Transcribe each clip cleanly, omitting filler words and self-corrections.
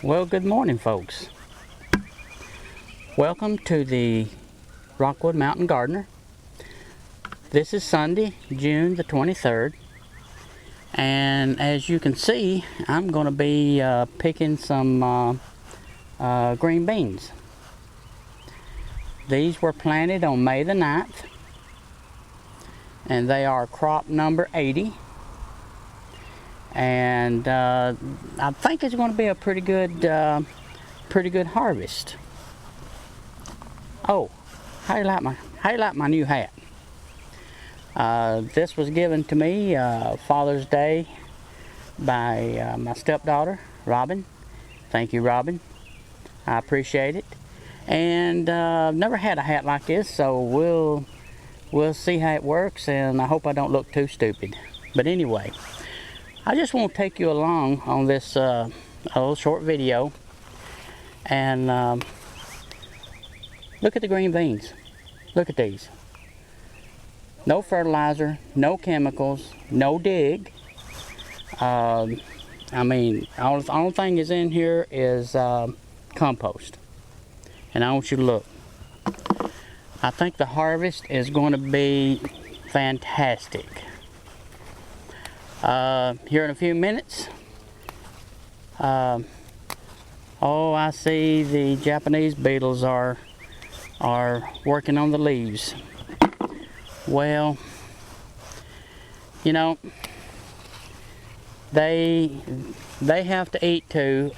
Well, good morning, folks. Welcome to the Rockwood Mountain Gardener. This is Sunday, June the 23rd, and as you can see, I'm going to be picking some green beans. These were planted on May the 9th, and they are crop number 80. And I think it's going to be a pretty good harvest. Oh, how you like my new hat? This was given to me Father's Day by my stepdaughter, Robin. Thank you, Robin. I appreciate it. And I've never had a hat like this, so we'll see how it works, and I hope I don't look too stupid. But anyway, I just want to take you along on this little short video, and look at the green beans. Look at these. No fertilizer, no chemicals, no dig. I mean, the only thing is in here is compost. And I want you to look. I think the harvest is going to be fantastic. Here in a few minutes, oh, I see the Japanese beetles are working on the leaves. Well, you know, they have to eat too,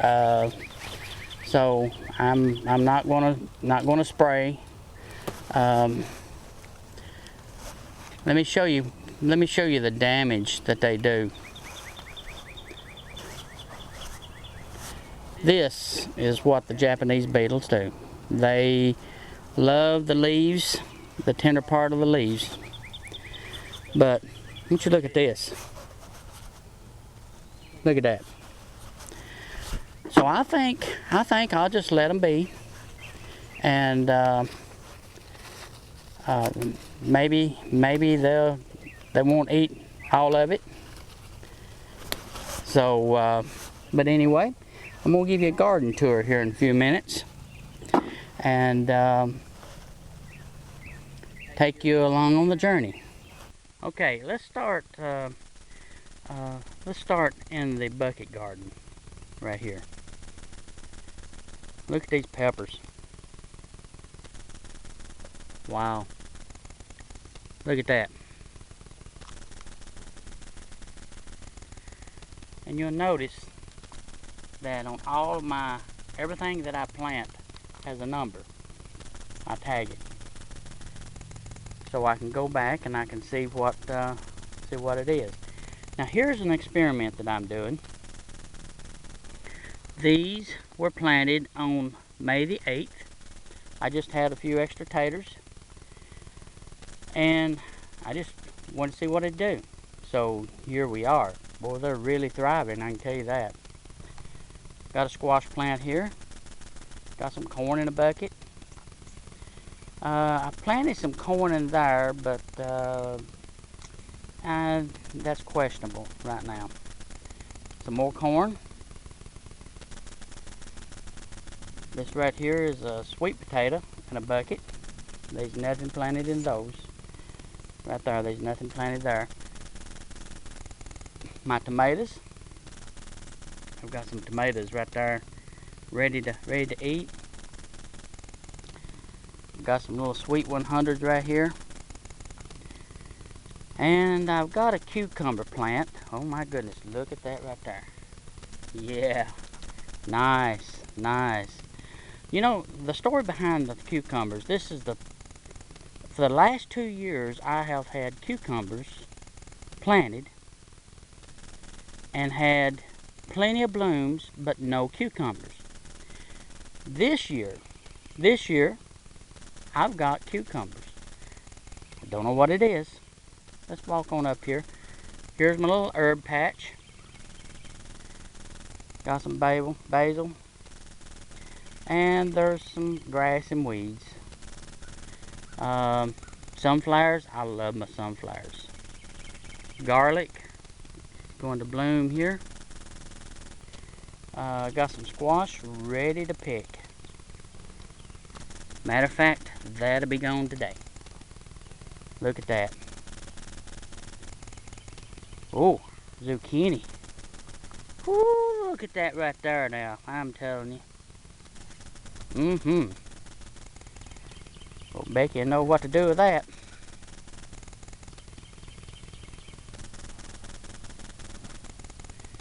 so I'm not gonna spray. Let me show you the damage that they do. This is what the Japanese beetles do. They love the leaves, the tender part of the leaves. But I want you to look at this. Look at that. So I think I'll just let them be, and maybe they won't eat all of it. So, but anyway, I'm gonna give you a garden tour here in a few minutes, and take you along on the journey. Okay, let's start in the bucket garden right here. Look at these peppers. Wow. Look at that. And you'll notice that on all of everything that I plant has a number. I tag it, so I can go back and I can see what it is. Now here's an experiment that I'm doing. These were planted on May the 8th. I just had a few extra taters, and I just wanted to see what it'd do. So here we are. Boy, they're really thriving, I can tell you that. Got a squash plant here. Got some corn in a bucket. I planted some corn in there, but that's questionable right now. Some more corn. This right here is a sweet potato in a bucket. There's nothing planted in those. Right there, there's nothing planted there. My tomatoes. I've got some tomatoes right there, ready to eat. Got some little sweet 100s right here. And I've got a cucumber plant. Oh my goodness, look at that right there. Yeah, nice, nice. You know, the story behind the cucumbers, for the last 2 years I have had cucumbers planted and had plenty of blooms, but no cucumbers. This year, I've got cucumbers. I don't know what it is. Let's walk on up here. Here's my little herb patch. Got some basil. And there's some grass and weeds. Sunflowers. I love my sunflowers. Garlic. Going to bloom here. Got some squash ready to pick. Matter of fact, that'll be gone today. Look at that. Oh, zucchini. Woo, look at that right there now. I'm telling you. Well, Becky will know what to do with that.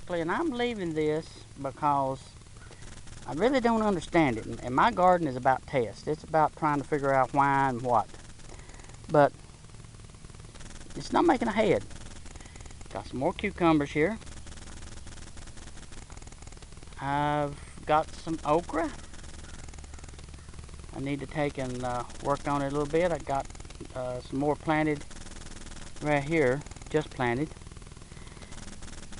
And I'm leaving this because I really don't understand it. And my garden is about test. It's about trying to figure out why and what. But it's not making a head. Got some more cucumbers here. I've got some okra. I need to take and work on it a little bit. I got some more planted right here, just planted.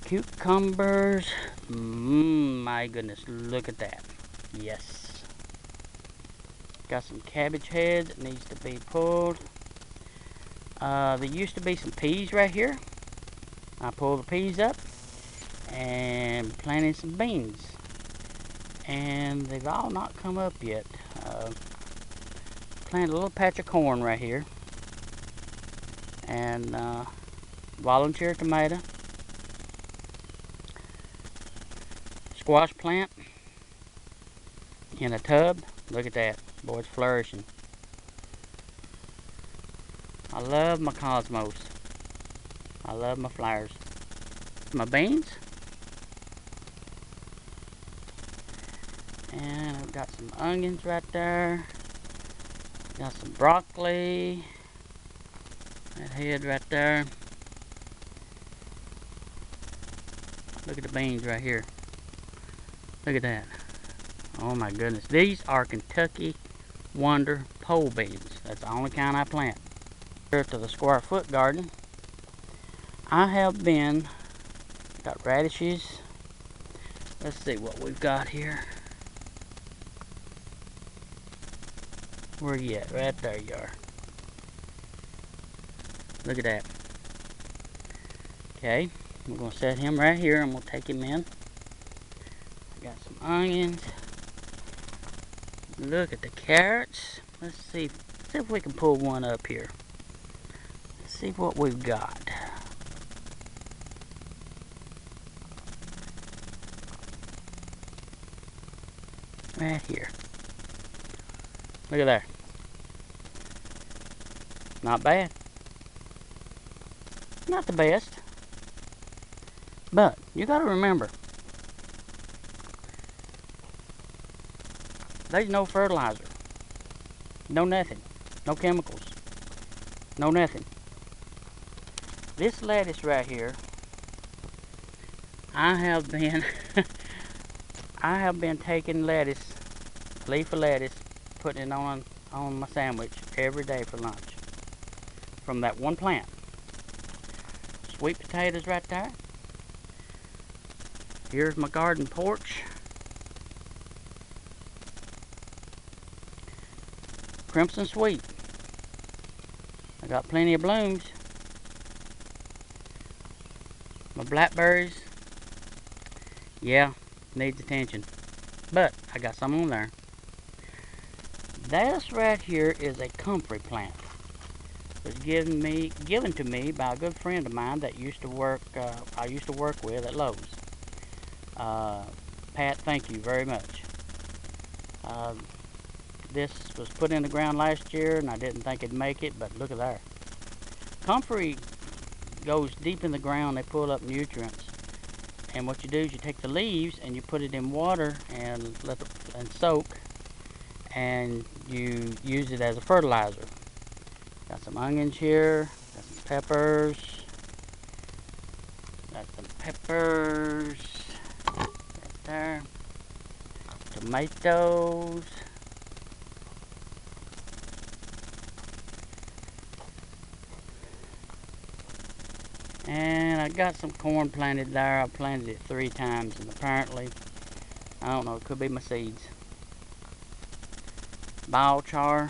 Cucumbers. My goodness, look at that. Yes. Got some cabbage heads that needs to be pulled. There used to be some peas right here. I pulled the peas up and planted some beans. And they've all not come up yet. Planted a little patch of corn right here. And volunteer tomato. Squash plant in a tub. Look at that. Boy, it's flourishing. I love my cosmos. I love my flowers. My beans. And I've got some onions right there. Got some broccoli. That head right there. Look at the beans right here. Look at that. Oh my goodness. These are Kentucky Wonder pole beans. That's the only kind I plant. Here to the square foot garden. I have been, got radishes. Let's see what we've got here. Where you at? Right there you are. Look at that. Okay, we're going to set him right here and we'll take him in. Got some onions. Look at the carrots. Let's see if we can pull one up here. Let's see what we've got. Right here. Look at there. Not bad. Not the best. But you got to remember, there's no fertilizer, no nothing, no chemicals, no nothing. This lettuce right here, I have been taking lettuce, leaf of lettuce, putting it on my sandwich every day for lunch from that one plant. Sweet potatoes right there. Here's my garden porch. Crimson sweet. I got plenty of blooms. My blackberries, yeah, needs attention, but I got some on there. This right here is a comfrey plant. It was given to me by a good friend of mine that used to work. I used to work with at Lowe's. Pat, thank you very much. This was put in the ground last year, and I didn't think it'd make it, but look at there. Comfrey goes deep in the ground. They pull up nutrients, and what you do is you take the leaves and you put it in water and and soak, and you use it as a fertilizer. Got some onions here. Got some peppers. Got some peppers right there. Tomatoes. And I got some corn planted there. I planted it 3 times, and apparently, I don't know, it could be my seeds. Biochar.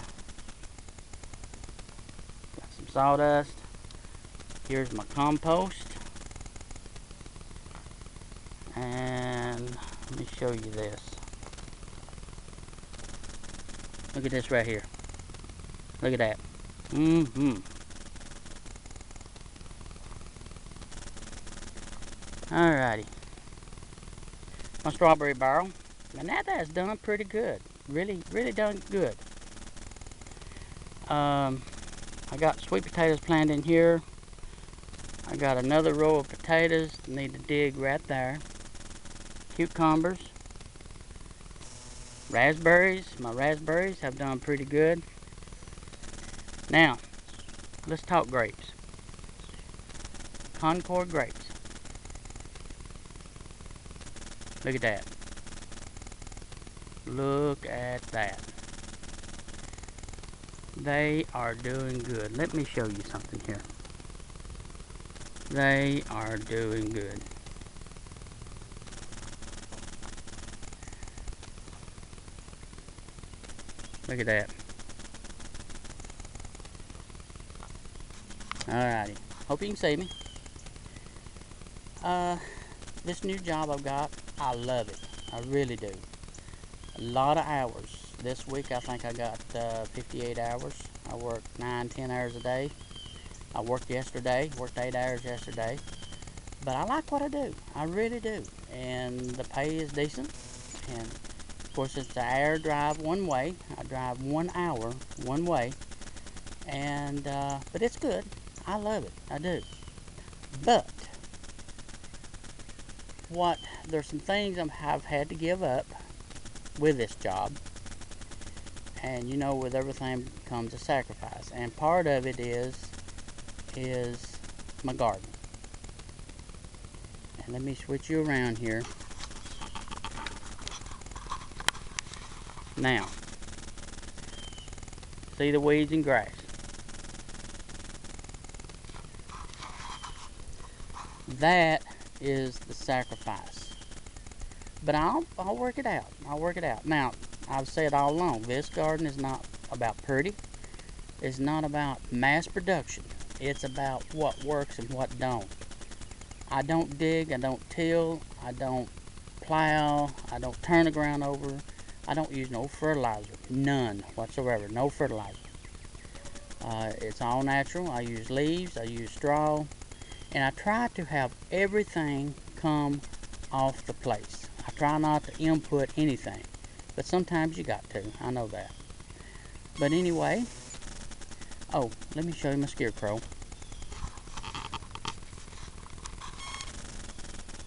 Got some sawdust. Here's my compost. And Let me show you this. Look at this right here. Look at that. Alrighty. My strawberry barrel. And that has done pretty good. Really done good. I got sweet potatoes planted in here. I got another row of potatoes that need to dig right there. Cucumbers. Raspberries. My raspberries have done pretty good. Now, let's talk grapes. Concord grapes. Look at that. Look at that. They are doing good. Let me show you something here. They are doing good. Look at that. Alrighty. Hope you can see me. This new job I've got, I love it. I really do. A lot of hours. This week I think I got 58 hours. I work 9-10 hours a day. I worked 8 hours yesterday. But I like what I do. I really do. And the pay is decent. And of course it's an hour drive one way. I drive 1 hour one way. And but it's good. I love it. I do. But there's some things I've had to give up with this job. And you know, with everything comes a sacrifice. And part of it is my garden. And let me switch you around here. Now, see the weeds and grass. That is the sacrifice. But I'll work it out. I'll work it out. Now, I've said all along, this garden is not about pretty. It's not about mass production. It's about what works and what don't. I don't dig, I don't till, I don't plow, I don't turn the ground over. I don't use no fertilizer. None whatsoever. No fertilizer. It's all natural. I use leaves, I use straw, and I try to have everything come off the place. I try not to input anything, but sometimes you got to. I know that. But anyway, oh, let me show you my scarecrow.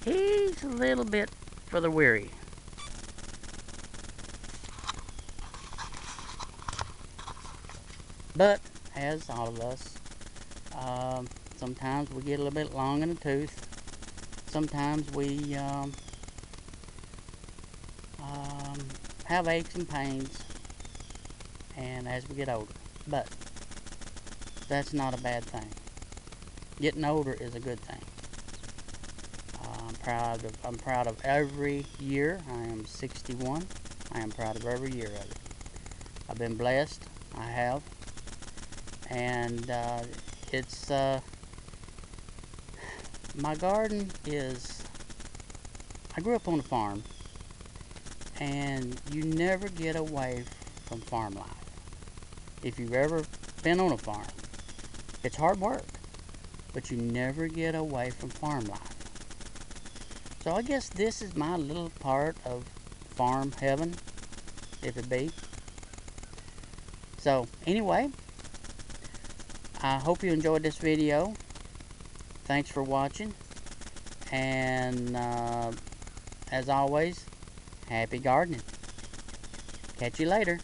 He's a little bit for the weary. But, as all of us, sometimes we get a little bit long in the tooth. Sometimes we have aches and pains, and as we get older. But that's not a bad thing. Getting older is a good thing. I'm proud of every year. I am 61. I am proud of every year of it. I've been blessed. I have. And it's my garden is, I grew up on a farm, and you never get away from farm life. If you've ever been on a farm, it's hard work, but you never get away from farm life. So I guess this is my little part of farm heaven, if it be. So anyway, I hope you enjoyed this video. Thanks for watching, and as always, happy gardening. Catch you later.